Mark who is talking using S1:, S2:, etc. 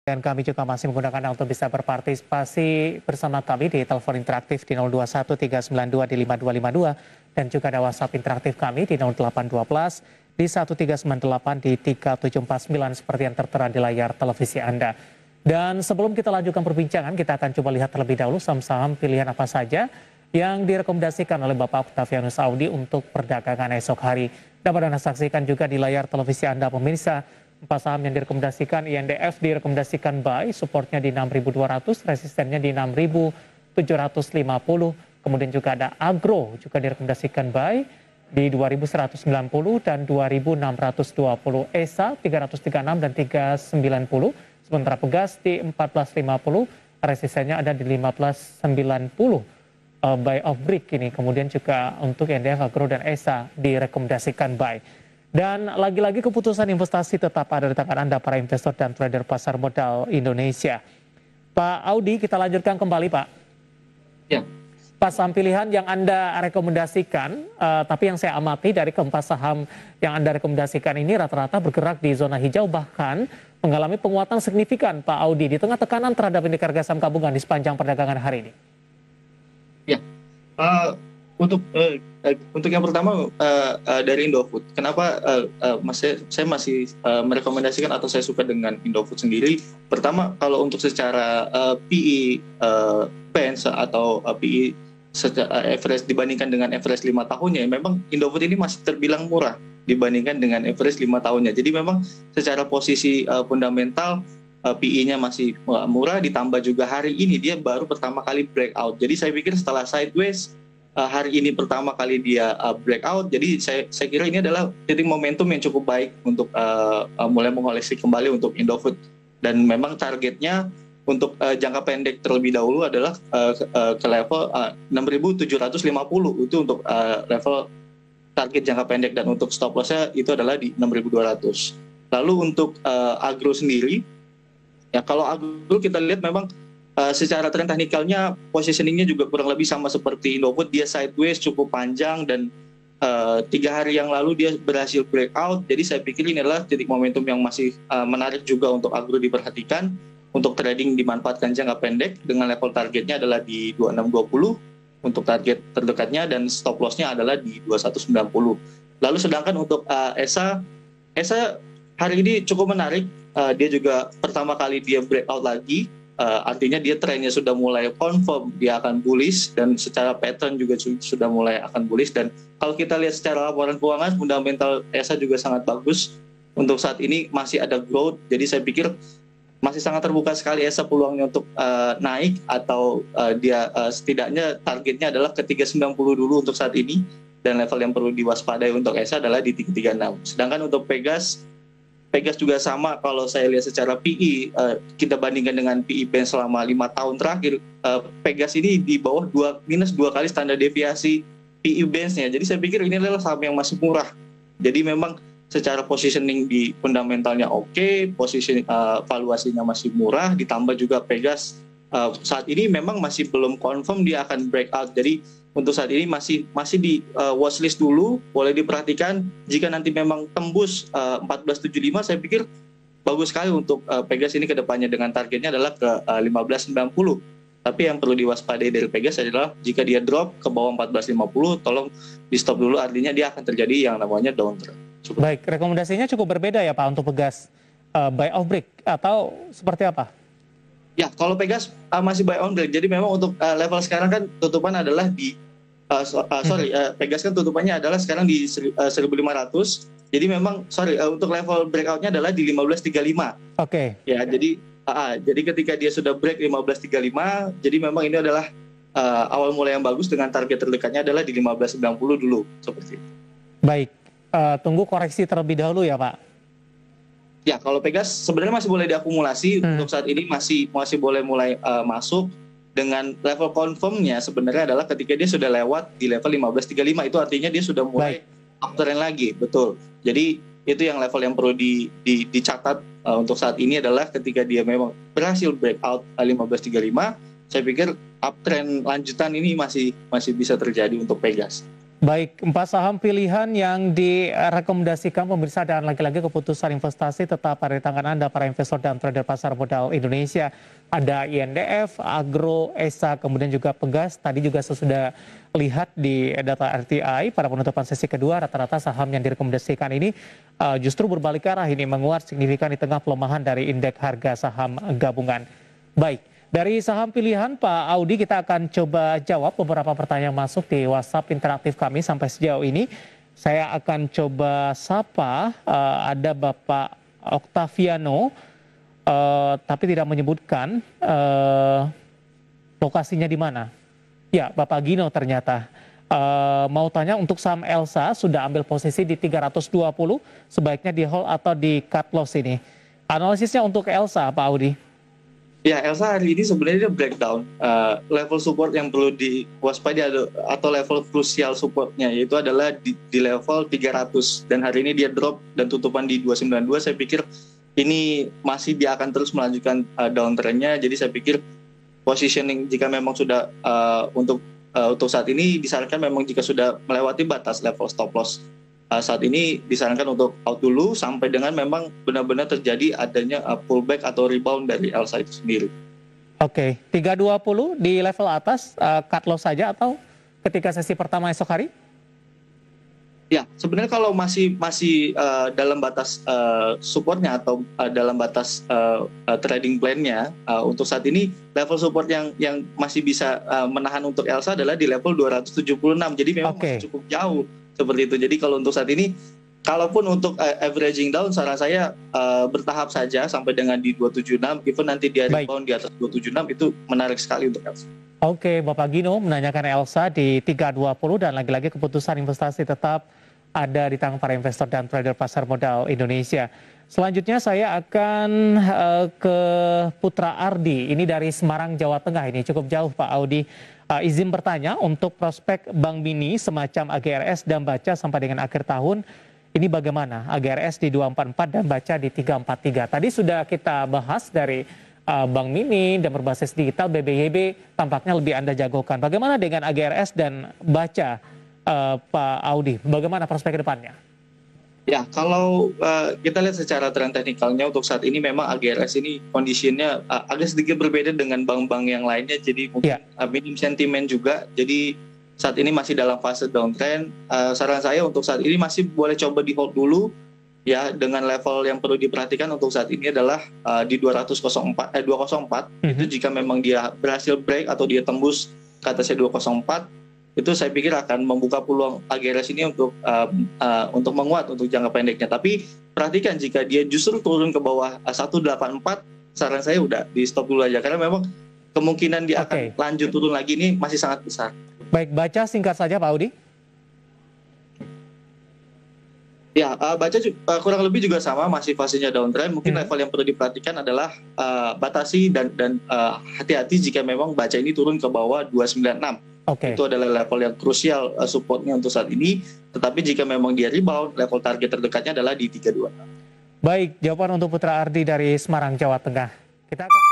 S1: Dan kami juga masih menggunakan Anda untuk bisa berpartisipasi bersama kami di telepon interaktif di 021 392 di 5252 dan juga ada WhatsApp interaktif kami di 0812 di 1398 di 3749 seperti yang tertera di layar televisi Anda. Dan sebelum kita lanjutkan perbincangan, kita akan coba lihat terlebih dahulu saham-saham pilihan apa saja yang direkomendasikan oleh Bapak Octavianus Audi untuk perdagangan esok hari. Dapat Anda saksikan juga di layar televisi Anda pemirsa. 4 saham yang direkomendasikan, INDF direkomendasikan buy, supportnya di 6.200, resistennya di 6.750. Kemudian juga ada Agro, juga direkomendasikan buy di 2.190 dan 2.620. ESA 336 dan 390. Sementara Pegas di 14.50, resistennya ada di 15.90. Buy of break ini. Kemudian juga untuk INDF, Agro, dan ESA direkomendasikan buy. Dan lagi-lagi keputusan investasi tetap ada di tangan Anda para investor dan trader pasar modal Indonesia. Pak Audi, kita lanjutkan kembali Pak.
S2: Ya.
S1: Pak, saham pilihan yang Anda rekomendasikan, tapi yang saya amati dari keempat saham yang Anda rekomendasikan ini rata-rata bergerak di zona hijau, bahkan mengalami penguatan signifikan Pak Audi di tengah tekanan terhadap indeks harga saham gabungan di sepanjang perdagangan hari ini.
S2: Ya. Untuk yang pertama dari Indofood, kenapa saya masih merekomendasikan atau saya suka dengan Indofood sendiri. Pertama, kalau untuk secara PE bench atau PE average dibandingkan dengan average 5 tahunnya, memang Indofood ini masih terbilang murah dibandingkan dengan average 5 tahunnya. Jadi memang secara posisi fundamental PE-nya masih murah, ditambah juga hari ini dia baru pertama kali breakout. Jadi saya pikir setelah sideways hari ini pertama kali dia breakout, jadi saya kira ini adalah titik momentum yang cukup baik untuk mulai mengoleksi kembali untuk Indofood. Dan memang targetnya untuk jangka pendek terlebih dahulu adalah ke level 6.750 itu untuk level target jangka pendek, dan untuk stop loss-nya itu adalah di 6.200. Lalu untuk Agro sendiri, ya kalau Agro kita lihat memang secara tren teknikalnya positioningnya juga kurang lebih sama seperti Indofood, dia sideways cukup panjang dan 3 hari yang lalu dia berhasil breakout. Jadi saya pikir ini adalah titik momentum yang masih menarik juga untuk Agro diperhatikan. Untuk trading dimanfaatkan jangka pendek dengan level targetnya adalah di 2620 untuk target terdekatnya, dan stop loss-nya adalah di 2190. Lalu sedangkan untuk ESA hari ini cukup menarik. Dia juga pertama kali dia breakout lagi. Artinya dia trennya sudah mulai confirm dia akan bullish, dan secara pattern juga sudah mulai akan bullish. Dan kalau kita lihat secara laporan keuangan, fundamental ESA juga sangat bagus. Untuk saat ini masih ada growth, jadi saya pikir masih sangat terbuka sekali ESA peluangnya untuk naik, atau dia setidaknya targetnya adalah ke 390 dulu untuk saat ini, dan level yang perlu diwaspadai untuk ESA adalah di 336. Sedangkan untuk Pegas juga sama, kalau saya lihat secara PE, kita bandingkan dengan PE bench selama 5 tahun terakhir, Pegas ini di bawah minus 2 kali standar deviasi PE bench-nya. Jadi saya pikir ini adalah saham yang masih murah. Jadi memang secara positioning di fundamentalnya oke, valuasinya masih murah, ditambah juga Pegas saat ini memang masih belum confirm dia akan breakout. Jadi untuk saat ini masih di watchlist dulu, boleh diperhatikan. Jika nanti memang tembus 1475, saya pikir bagus sekali untuk Pegas ini ke depannya, dengan targetnya adalah ke 1590. Tapi yang perlu diwaspadai dari Pegas adalah jika dia drop ke bawah 1450, tolong di stop dulu, artinya dia akan terjadi yang namanya downtrend.
S1: Baik, rekomendasinya cukup berbeda ya Pak untuk Pegas, buy of break atau seperti apa?
S2: Ya, kalau Pegas masih buy on break. Jadi memang untuk level sekarang kan tutupan adalah di Pegas kan tutupannya adalah sekarang di 1.500. Jadi memang untuk level breakoutnya adalah di 1535.
S1: Oke.
S2: Ya, jadi ketika dia sudah break 1535, jadi memang ini adalah awal mulai yang bagus, dengan target terdekatnya adalah di 1590 dulu, seperti itu.
S1: Baik, tunggu koreksi terlebih dahulu ya Pak.
S2: Ya, kalau Pegas sebenarnya masih boleh diakumulasi. Untuk saat ini masih boleh mulai masuk, dengan level confirmnya sebenarnya adalah ketika dia sudah lewat di level 1535. Itu artinya dia sudah mulai uptrend lagi, betul. Jadi itu yang level yang perlu dicatat untuk saat ini adalah ketika dia memang berhasil breakout 1535, saya pikir uptrend lanjutan ini masih bisa terjadi untuk Pegas.
S1: Baik, 4 saham pilihan yang direkomendasikan pemirsa dan lagi-lagi keputusan investasi tetap ada di tangan Anda para investor dan trader pasar modal Indonesia. Ada INDF, Agro, ESA, kemudian juga Pegas. Tadi juga saya sudah lihat di data RTI pada penutupan sesi kedua rata-rata saham yang direkomendasikan ini justru berbalik arah ini menguat signifikan di tengah pelemahan dari indeks harga saham gabungan. Baik. Dari saham pilihan Pak Audi kita akan coba jawab beberapa pertanyaan yang masuk di WhatsApp interaktif kami sampai sejauh ini. Saya akan coba sapa, ada Bapak Octaviano, tapi tidak menyebutkan lokasinya di mana. Ya, Bapak Gino ternyata. Mau tanya untuk saham Elsa sudah ambil posisi di 320, sebaiknya di hold atau di cut loss ini. Analisisnya untuk Elsa Pak Audi.
S2: Ya, Elsa hari ini sebenarnya dia breakdown level support yang perlu diwaspadai atau level krusial supportnya yaitu adalah di level 300 dan hari ini dia drop dan tutupan di 292. Saya pikir ini masih dia akan terus melanjutkan downtrendnya. Jadi saya pikir positioning jika memang sudah untuk saat ini disarankan memang jika sudah melewati batas level stop loss saat ini disarankan untuk out dulu sampai dengan memang benar-benar terjadi adanya pullback atau rebound dari Elsa itu sendiri.
S1: Oke, 320 di level atas cut loss saja atau ketika sesi pertama esok hari?
S2: Ya, sebenarnya kalau masih dalam batas supportnya atau dalam batas trading plan-nya untuk saat ini level support yang masih bisa menahan untuk Elsa adalah di level 276. Jadi memang masih cukup jauh seperti itu. Jadi kalau untuk saat ini, kalaupun untuk averaging down, saran saya bertahap saja sampai dengan di 276. Even nanti dia rebound di atas 276 itu menarik sekali untuk Elsa.
S1: Oke, Bapak Gino menanyakan Elsa di 320 dan lagi-lagi keputusan investasi tetap ada di tangan para investor dan trader pasar modal Indonesia. Selanjutnya saya akan ke Putra Ardi, ini dari Semarang, Jawa Tengah, ini cukup jauh Pak Audi. Izin bertanya untuk prospek Bank Mini semacam AGRS dan Baca sampai dengan akhir tahun, ini bagaimana? AGRS di 244 dan Baca di 343. Tadi sudah kita bahas dari Bank Mini dan berbasis digital BBYB tampaknya lebih Anda jagokan. Bagaimana dengan AGRS dan Baca, Pak Audi? Bagaimana prospek ke depannya?
S2: Ya, kalau kita lihat secara tren teknikalnya untuk saat ini memang AGRS ini kondisinya agak sedikit berbeda dengan bank-bank yang lainnya. Jadi mungkin minim sentimen juga. Jadi saat ini masih dalam fase downtrend. Saran saya untuk saat ini masih boleh coba di hold dulu. Ya, dengan level yang perlu diperhatikan untuk saat ini adalah di 204. Itu jika memang dia berhasil break atau dia tembus ke atasnya 204. Itu saya pikir akan membuka peluang AGRS ini untuk menguat untuk jangka pendeknya. Tapi perhatikan jika dia justru turun ke bawah 184, saran saya udah di stop dulu aja karena memang kemungkinan dia akan lanjut turun lagi ini masih sangat besar.
S1: Baik, Baca singkat saja Pak Audi.
S2: Ya, Baca kurang lebih juga sama, masih fasenya downtrend. Mungkin level yang perlu diperhatikan adalah batasi dan hati-hati jika memang Baca ini turun ke bawah 296. Itu adalah level yang krusial supportnya untuk saat ini. Tetapi jika memang dia rebound, level target terdekatnya adalah di 32.
S1: Baik, jawaban untuk Putra Ardi dari Semarang, Jawa Tengah. Kita akan